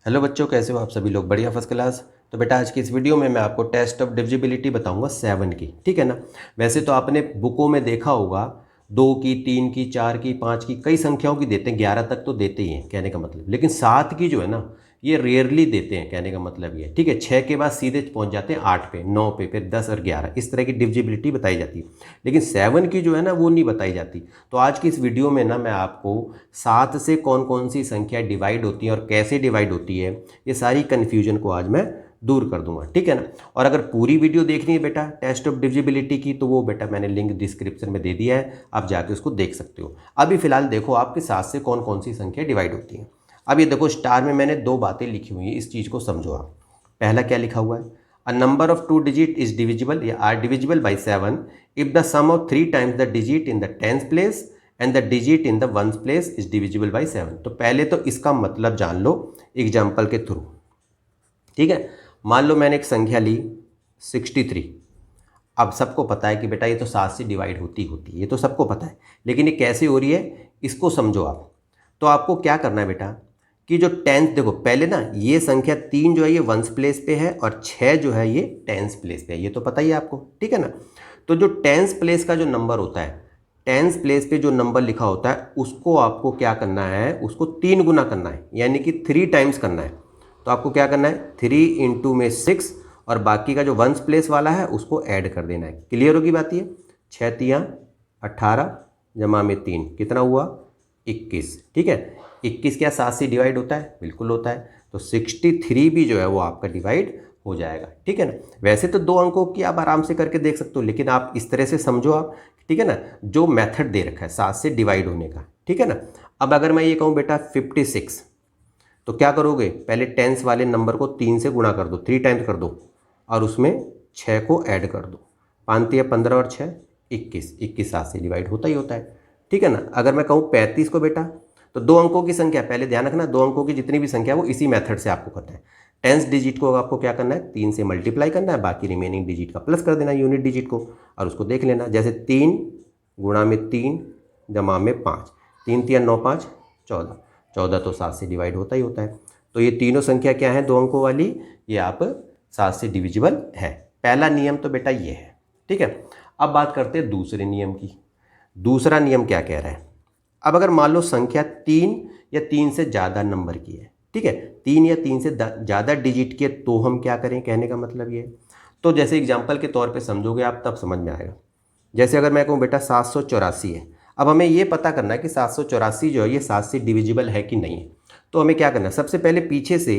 Hello बच्चों, कैसे हो आप सभी लोग? बढ़िया, फर्स्ट क्लास। तो बेटा आज की इस वीडियो में मैं आपको टेस्ट ऑफ डिविजिबिलिटी बताऊंगा 7 की, ठीक है ना। वैसे तो आपने बुकों में देखा होगा 2 की, 3 की, 4 की, 5 की, कई संख्याओं की देते हैं, 11 तक तो देते ही हैं कहने का मतलब। लेकिन 7 की जो है ना, ये रेयरली देते हैं कहने का मतलब ये, ठीक है। 6 के बाद सीधे पहुंच जाते हैं 8 पे, 9 पे, फिर 10 और 11, इस तरह की डिविजिबिलिटी बताई जाती है। लेकिन 7 की जो है ना वो नहीं बताई जाती। तो आज की इस वीडियो में ना मैं आपको 7 से कौन कौन सी संख्या डिवाइड होती है और कैसे डिवाइड होती है, ये सारी कन्फ्यूजन को आज मैं दूर कर दूंगा, ठीक है ना। और अगर पूरी वीडियो देखनी है बेटा टेस्ट ऑफ डिविजिबिलिटी की, तो वो बेटा मैंने लिंक डिस्क्रिप्शन में दे दिया है, आप जाके उसको देख सकते हो। अभी फिलहाल देखो आपके 7 से कौन कौन सी संख्या डिवाइड होती है। अब ये देखो स्टार में मैंने 2 बातें लिखी हुई हैं, इस चीज़ को समझो आप। पहला क्या लिखा हुआ है? A number of 2 digit is divisible या are divisible by 7 if the sum of 3 times the digit in the tenth place and the digit in the ones place is divisible by 7। तो पहले तो इसका मतलब जान लो एग्जाम्पल के through, ठीक है। मान लो मैंने एक संख्या ली 63। अब सबको पता है कि बेटा ये तो 7 से डिवाइड होती होती है, ये तो सबको पता है। लेकिन ये कैसे हो रही है इसको समझो आप। तो आपको क्या करना है बेटा कि जो टेंथ, देखो पहले ना ये संख्या 3 जो है ये वंस प्लेस पे है और 6 जो है ये टेंस प्लेस पे है, ये तो पता ही है आपको, ठीक है ना। तो जो टेंस प्लेस का जो नंबर होता है, टेंस प्लेस पे जो नंबर लिखा होता है उसको आपको क्या करना है, उसको 3 गुना करना है, यानी कि 3 टाइम्स करना है। तो आपको क्या करना है, 3 इंटू में 6 और बाकी का जो वंस प्लेस वाला है उसको ऐड कर देना है। क्लियर होगी बात ये? 6 तियाँ 18 जमा में 3 कितना हुआ 21, ठीक है। 21 क्या 7 से डिवाइड होता है? बिल्कुल होता है। तो 63 भी जो है वो आपका डिवाइड हो जाएगा, ठीक है ना। वैसे तो 2 अंकों की आप आराम से करके देख सकते हो, लेकिन आप इस तरह से समझो आप, ठीक है ना, जो मेथड दे रखा है 7 से डिवाइड होने का, ठीक है ना। अब अगर मैं ये कहूँ बेटा 56, तो क्या करोगे, पहले टेंस वाले नंबर को 3 से गुणा कर दो, 3 टाइम्स कर दो और उसमें 6 को ऐड कर दो। 5 या 15 और 6 21, 21 7 से डिवाइड होता ही होता है, ठीक है ना। अगर मैं कहूँ 35 को बेटा, तो 2 अंकों की संख्या, पहले ध्यान रखना 2 अंकों की जितनी भी संख्या वो इसी मेथड से आपको करना है। टेंस डिजिट को आपको क्या करना है, 3 से मल्टीप्लाई करना है, बाकी रिमेनिंग डिजिट का प्लस कर देना यूनिट डिजिट को, और उसको देख लेना। जैसे 3 गुणा में 3 जमा में 5, 3 तिया 9 5 14, 14 तो 7 से डिवाइड होता ही होता है। तो ये तीनों संख्या क्या है 2 अंकों वाली, ये आप 7 से डिविजिबल है। पहला नियम तो बेटा ये है, ठीक है। अब बात करते हैं दूसरे नियम की। दूसरा नियम क्या कह रहा है? अब अगर मान लो संख्या 3 या 3 से ज़्यादा नंबर की है, ठीक है, 3 या 3 से ज़्यादा डिजिट की है, तो हम क्या करें, कहने का मतलब ये है। तो जैसे एग्जाम्पल के तौर पे समझोगे आप तब समझ में आएगा। जैसे अगर मैं कहूँ बेटा 784 है, अब हमें ये पता करना है कि 784 जो है ये 7 से डिविजिबल है कि नहीं है। तो हमें क्या करना है, सबसे पहले पीछे से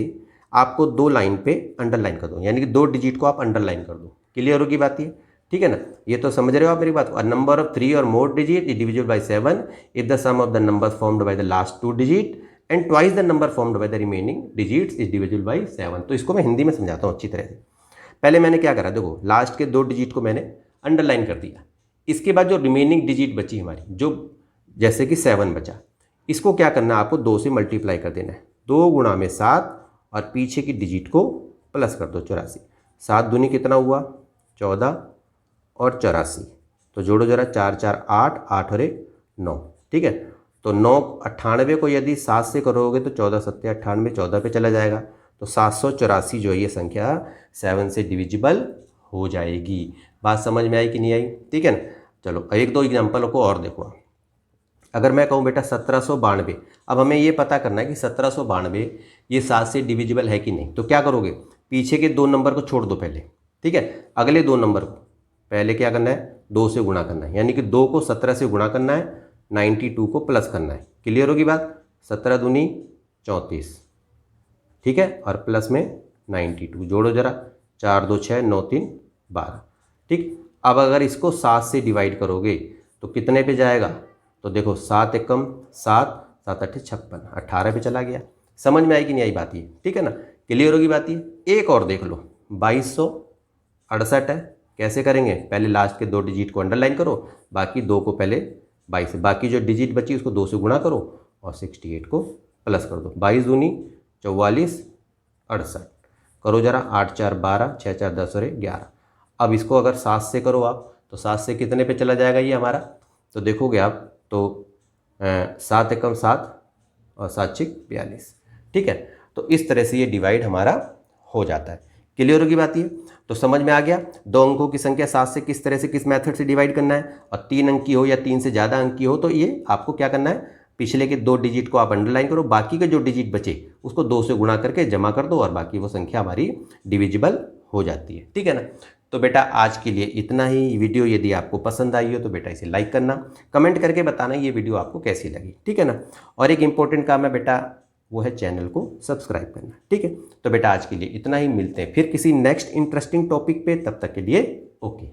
आपको 2 लाइन पे अंडरलाइन कर दो, यानी कि 2 डिजिट को आप अंडरलाइन कर दो। क्लियर होगी बात ये, ठीक है ना। ये तो समझ रहे हो आप मेरी बात। नंबर ऑफ 3 और more digit is divisible by 7 if the sum of the number formed by the last 2 digit and twice the number formed by the remaining digits is divisible by 7। तो इसको मैं हिंदी में समझाता हूँ अच्छी तरह से। पहले मैंने क्या करा, देखो लास्ट के 2 डिजिट को मैंने अंडरलाइन कर दिया। इसके बाद जो रिमेनिंग डिजिट बची हमारी, जो जैसे कि 7 बचा, इसको क्या करना है, आपको 2 से मल्टीप्लाई कर देना है। 2 गुणा में 7 और पीछे की डिजिट को प्लस कर दो 84। 7 दूनी कितना हुआ 14 और 84, तो जोड़ो जरा, 4 4 8, 8 और 1 9, ठीक है। तो 9 98 को यदि 7 से करोगे तो 14 सत्ते 98, 14 पे चला जाएगा। तो 784 जो है ये संख्या 7 से डिविजिबल हो जाएगी। बात समझ में आई कि नहीं आई? ठीक है ना। चलो एक दो एग्जाम्पलों को और देखो। अगर मैं कहूँ बेटा 1792, अब हमें ये पता करना है कि 1792 ये 7 से डिविजिबल है कि नहीं। तो क्या करोगे, पीछे के 2 नंबर को छोड़ दो पहले, ठीक है। अगले 2 नंबर को पहले क्या करना है, 2 से गुणा करना है, यानी कि 2 को 17 से गुणा करना है, 92 को प्लस करना है। क्लियर होगी बात। 17 दूनी 34, ठीक है, और प्लस में 92, जोड़ो जरा, 4 2 6 9 3 12, ठीक। अब अगर इसको 7 से डिवाइड करोगे तो कितने पे जाएगा, तो देखो 7 एकम 7, 7 अट्ठे 56, 18 पे चला गया। समझ में आई कि नहीं आई बात ये, ठीक है ना। क्लियर होगी बात ये। एक और देख लो, 2268 है। कैसे करेंगे, पहले लास्ट के 2 डिजिट को अंडरलाइन करो, बाकी 2 को पहले 22 से, बाकी जो डिजिट बची उसको 2 से गुणा करो और 68 को प्लस कर दो। 22 दूनी 44 68, करो जरा, 8 4 12, 6 4 10 और 11। अब इसको अगर 7 से करो आप, तो 7 से कितने पे चला जाएगा ये हमारा, तो देखोगे आप तो 7 एकम 7 और 7 छिक 42, ठीक है। तो इस तरह से ये डिवाइड हमारा हो जाता है। क्लियर होगी बात ये? तो समझ में आ गया 2 अंकों की संख्या 7 से किस तरह से किस मेथड से डिवाइड करना है, और 3 अंक की हो या 3 से ज़्यादा अंक की हो तो ये आपको क्या करना है, पिछले के 2 डिजिट को आप अंडरलाइन करो, बाकी के जो डिजिट बचे उसको 2 से गुणा करके जमा कर दो और बाकी वो संख्या हमारी डिविजिबल हो जाती है। ठीक है ना? तो बेटा आज के लिए इतना ही। वीडियो यदि आपको पसंद आई हो तो बेटा इसे लाइक करना, कमेंट करके बताना ये वीडियो आपको कैसी लगी। ठीक है ना? और एक इंपॉर्टेंट काम है बेटा, वो है चैनल को सब्सक्राइब करना। ठीक है? तो बेटा आज के लिए इतना ही, मिलते हैं फिर किसी नेक्स्ट इंटरेस्टिंग टॉपिक पे, तब तक के लिए ओके।